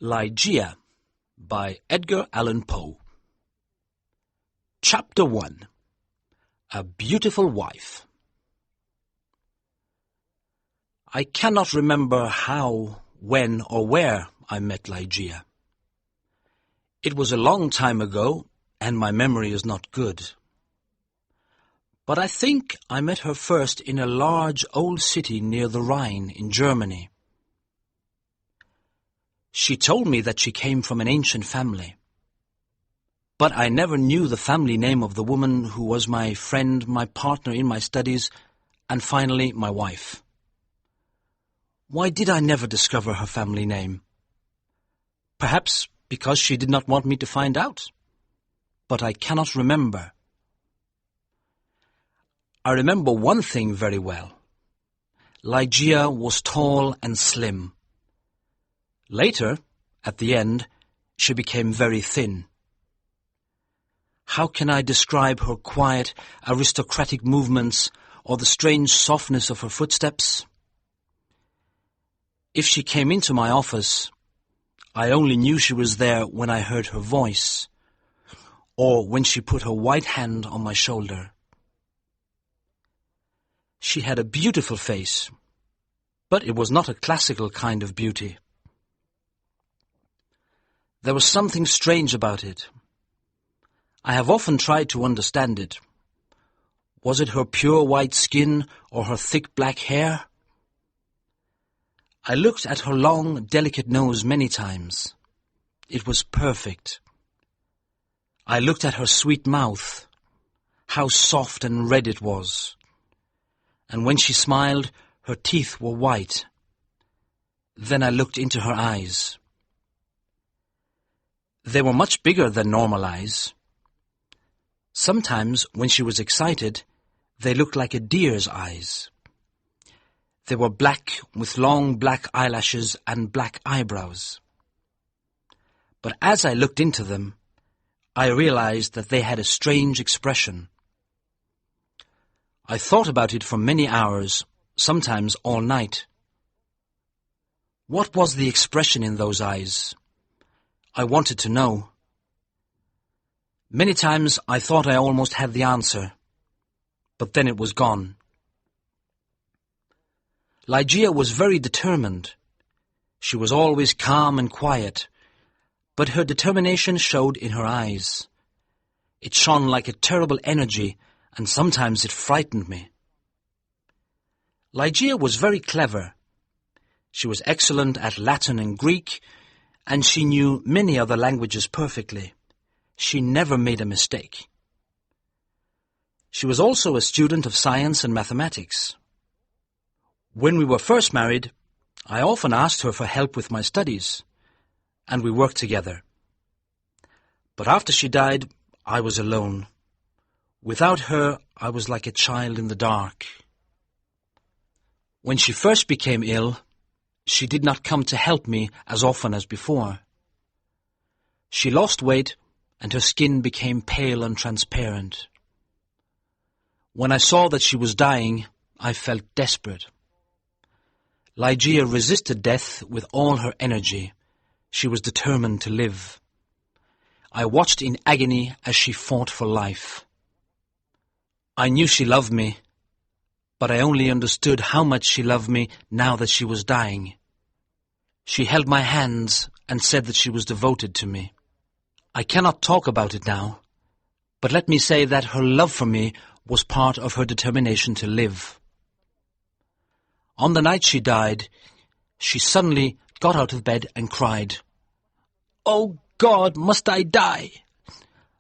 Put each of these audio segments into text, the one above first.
Ligeia by Edgar Allan Poe. Chapter 1. A Beautiful Wife. I cannot remember how, when, or where I met Ligeia. It was a long time ago, and my memory is not good. But I think I met her first in a large old city near the Rhine in Germany. She told me that she came from an ancient family. But I never knew the family name of the woman who was my friend, my partner in my studies, and finally my wife. Why did I never discover her family name? Perhaps because she did not want me to find out. But I cannot remember. I remember one thing very well. Ligeia was tall and slim. Later, at the end, she became very thin. How can I describe her quiet, aristocratic movements or the strange softness of her footsteps? If she came into my office, I only knew she was there when I heard her voice, or when she put her white hand on my shoulder. She had a beautiful face, but it was not a classical kind of beauty. There was something strange about it. I have often tried to understand it. Was it her pure white skin or her thick black hair? I looked at her long, delicate nose many times. It was perfect. I looked at her sweet mouth. How soft and red it was. And when she smiled, her teeth were white. Then I looked into her eyes. They were much bigger than normal eyes. Sometimes, when she was excited, they looked like a deer's eyes. They were black with long black eyelashes and black eyebrows. But as I looked into them, I realized that they had a strange expression. I thought about it for many hours, sometimes all night. What was the expression in those eyes? I wanted to know. Many times I thought I almost had the answer, but then it was gone. Ligeia was very determined. She was always calm and quiet, but her determination showed in her eyes. It shone like a terrible energy, and sometimes it frightened me. Ligeia was very clever. She was excellent at Latin and Greek, and she knew many other languages perfectly. She never made a mistake. She was also a student of science and mathematics. When we were first married, I often asked her for help with my studies, and we worked together. But after she died, I was alone. Without her, I was like a child in the dark. When she first became ill, she did not come to help me as often as before. She lost weight, and her skin became pale and transparent. When I saw that she was dying, I felt desperate. Ligeia resisted death with all her energy. She was determined to live. I watched in agony as she fought for life. I knew she loved me, but I only understood how much she loved me now that she was dying. She held my hands and said that she was devoted to me. I cannot talk about it now, but let me say that her love for me was part of her determination to live. On the night she died, she suddenly got out of bed and cried, "Oh God, must I die?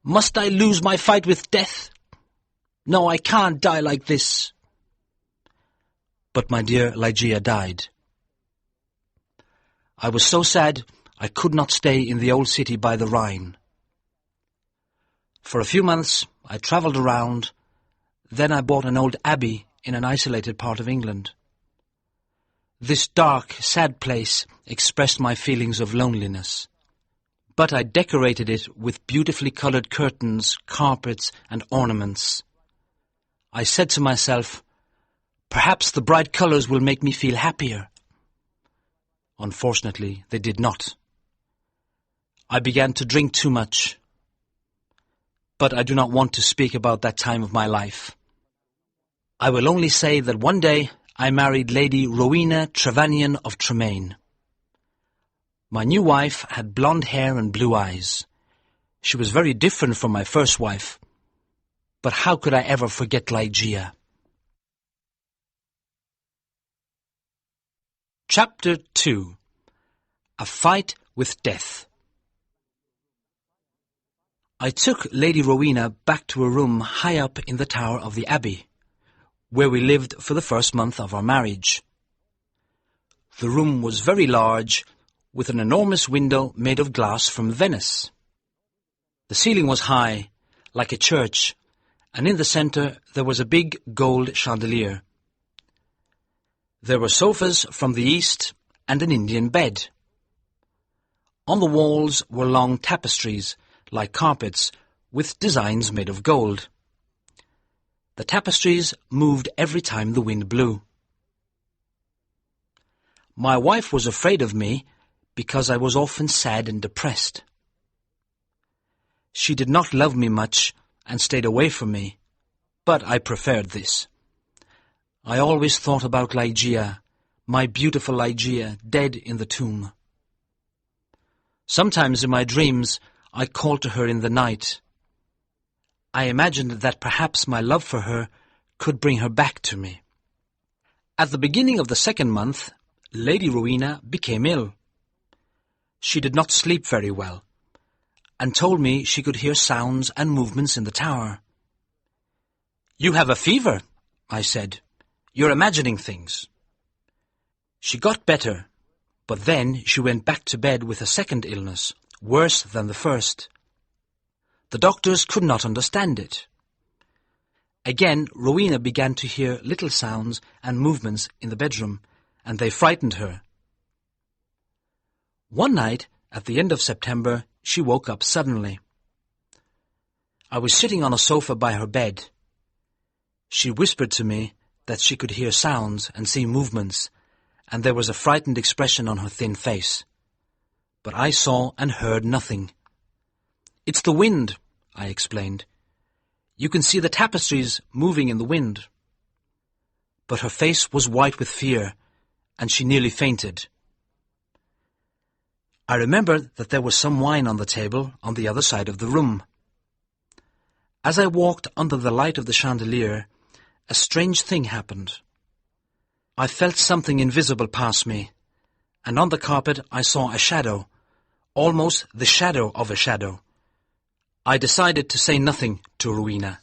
Must I lose my fight with death? No, I can't die like this." But my dear Ligeia died. I was so sad I could not stay in the old city by the Rhine. For a few months I travelled around, then I bought an old abbey in an isolated part of England. This dark, sad place expressed my feelings of loneliness. But I decorated it with beautifully coloured curtains, carpets and ornaments. I said to myself, perhaps the bright colours will make me feel happier. Unfortunately, they did not. I began to drink too much. But I do not want to speak about that time of my life. I will only say that one day I married Lady Rowena Trevanion of Tremaine. My new wife had blonde hair and blue eyes. She was very different from my first wife. But how could I ever forget Ligeia? Chapter 2. A Fight with Death. I took Lady Rowena back to a room high up in the tower of the Abbey, where we lived for the first month of our marriage. The room was very large, with an enormous window made of glass from Venice. The ceiling was high, like a church, and in the centre there was a big gold chandelier. There were sofas from the east and an Indian bed. On the walls were long tapestries, like carpets, with designs made of gold. The tapestries moved every time the wind blew. My wife was afraid of me because I was often sad and depressed. She did not love me much and stayed away from me, but I preferred this. I always thought about Ligeia, my beautiful Ligeia, dead in the tomb. Sometimes in my dreams I called to her in the night. I imagined that perhaps my love for her could bring her back to me. At the beginning of the second month, Lady Rowena became ill. She did not sleep very well, and told me she could hear sounds and movements in the tower. "You have a fever," I said. "You're imagining things." She got better, but then she went back to bed with a second illness, worse than the first. The doctors could not understand it. Again, Rowena began to hear little sounds and movements in the bedroom, and they frightened her. One night, at the end of September, she woke up suddenly. I was sitting on a sofa by her bed. She whispered to me that she could hear sounds and see movements, and there was a frightened expression on her thin face. But I saw and heard nothing. "It's the wind," I explained. "You can see the tapestries moving in the wind." But her face was white with fear, and she nearly fainted. I remembered that there was some wine on the table on the other side of the room. As I walked under the light of the chandelier, a strange thing happened. I felt something invisible pass me, and on the carpet I saw a shadow, almost the shadow of a shadow. I decided to say nothing to Rowena.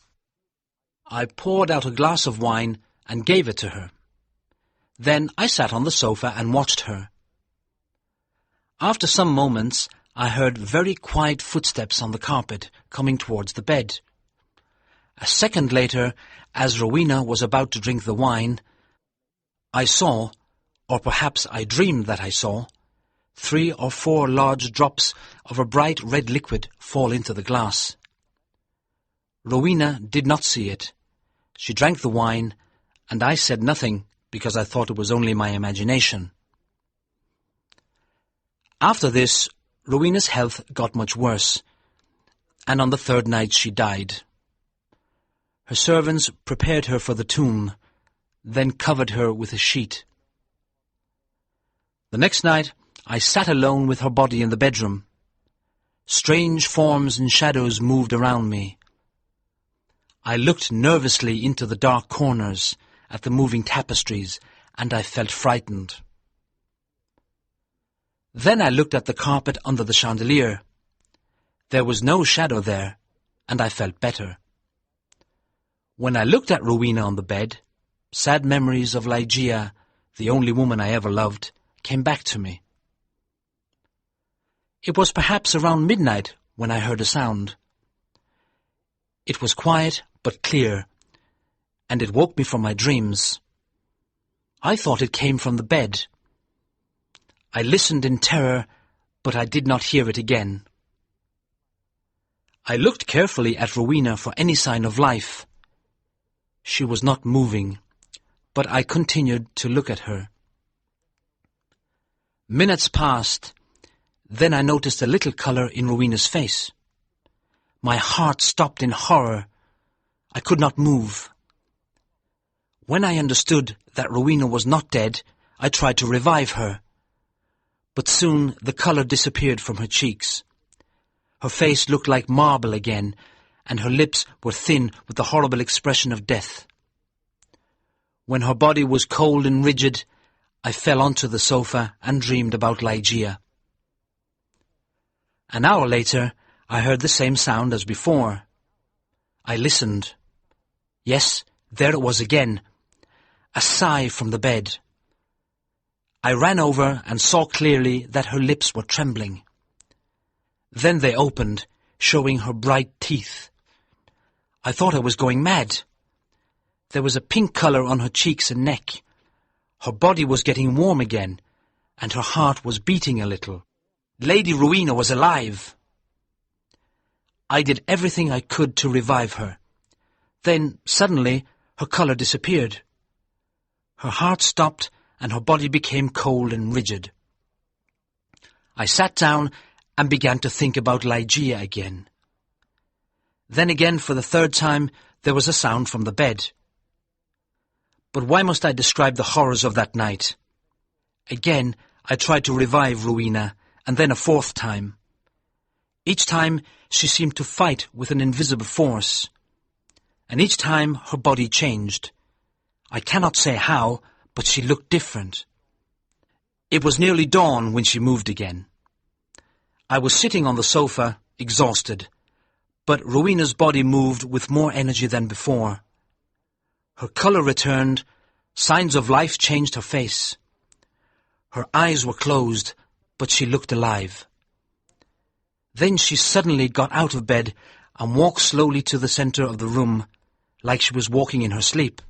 I poured out a glass of wine and gave it to her. Then I sat on the sofa and watched her. After some moments, I heard very quiet footsteps on the carpet coming towards the bed. A second later, as Rowena was about to drink the wine, I saw, or perhaps I dreamed that I saw, 3 or 4 large drops of a bright red liquid fall into the glass. Rowena did not see it. She drank the wine, and I said nothing because I thought it was only my imagination. After this, Rowena's health got much worse, and on the third night she died. Her servants prepared her for the tomb, then covered her with a sheet. The next night, I sat alone with her body in the bedroom. Strange forms and shadows moved around me. I looked nervously into the dark corners at the moving tapestries, and I felt frightened. Then I looked at the carpet under the chandelier. There was no shadow there, and I felt better. When I looked at Rowena on the bed, sad memories of Ligeia, the only woman I ever loved, came back to me. It was perhaps around midnight when I heard a sound. It was quiet but clear, and it woke me from my dreams. I thought it came from the bed. I listened in terror, but I did not hear it again. I looked carefully at Rowena for any sign of life. She was not moving, but I continued to look at her. Minutes passed, Then I noticed a little colour in Rowena's face. My heart stopped in horror. I could not move. When I understood that Rowena was not dead, I tried to revive her. But soon the colour disappeared from her cheeks. Her face looked like marble again, and her lips were thin with the horrible expression of death. When her body was cold and rigid, I fell onto the sofa and dreamed about Ligeia. An hour later, I heard the same sound as before. I listened. Yes, there it was again, a sigh from the bed. I ran over and saw clearly that her lips were trembling. Then they opened, showing her bright teeth. I thought I was going mad. There was a pink colour on her cheeks and neck. Her body was getting warm again, and her heart was beating a little. Lady Rowena was alive. I did everything I could to revive her. Then, suddenly, her colour disappeared. Her heart stopped, and her body became cold and rigid. I sat down and began to think about Ligeia again. Then again, for the third time, there was a sound from the bed. But why must I describe the horrors of that night? Again, I tried to revive Rowena, and then a fourth time. Each time, she seemed to fight with an invisible force. And each time, her body changed. I cannot say how, but she looked different. It was nearly dawn when she moved again. I was sitting on the sofa, exhausted, but Rowena's body moved with more energy than before. Her colour returned, signs of life changed her face. Her eyes were closed, but she looked alive. Then she suddenly got out of bed and walked slowly to the centre of the room, like she was walking in her sleep.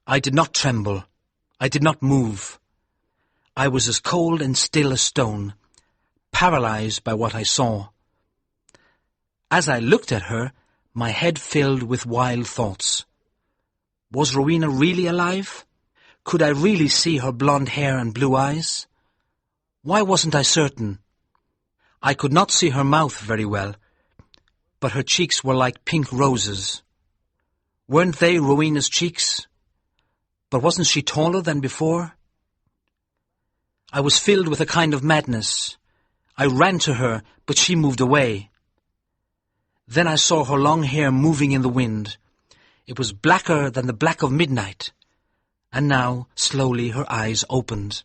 I did not tremble. I did not move. I was as cold and still as stone, paralyzed by what I saw. As I looked at her, my head filled with wild thoughts. Was Rowena really alive? Could I really see her blonde hair and blue eyes? Why wasn't I certain? I could not see her mouth very well, but her cheeks were like pink roses. Weren't they Rowena's cheeks? But wasn't she taller than before? I was filled with a kind of madness. I ran to her, but she moved away. Then I saw her long hair moving in the wind. It was blacker than the black of midnight. And now, slowly, her eyes opened.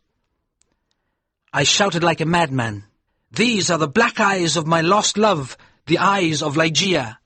I shouted like a madman, "These are the black eyes of my lost love, the eyes of Ligeia."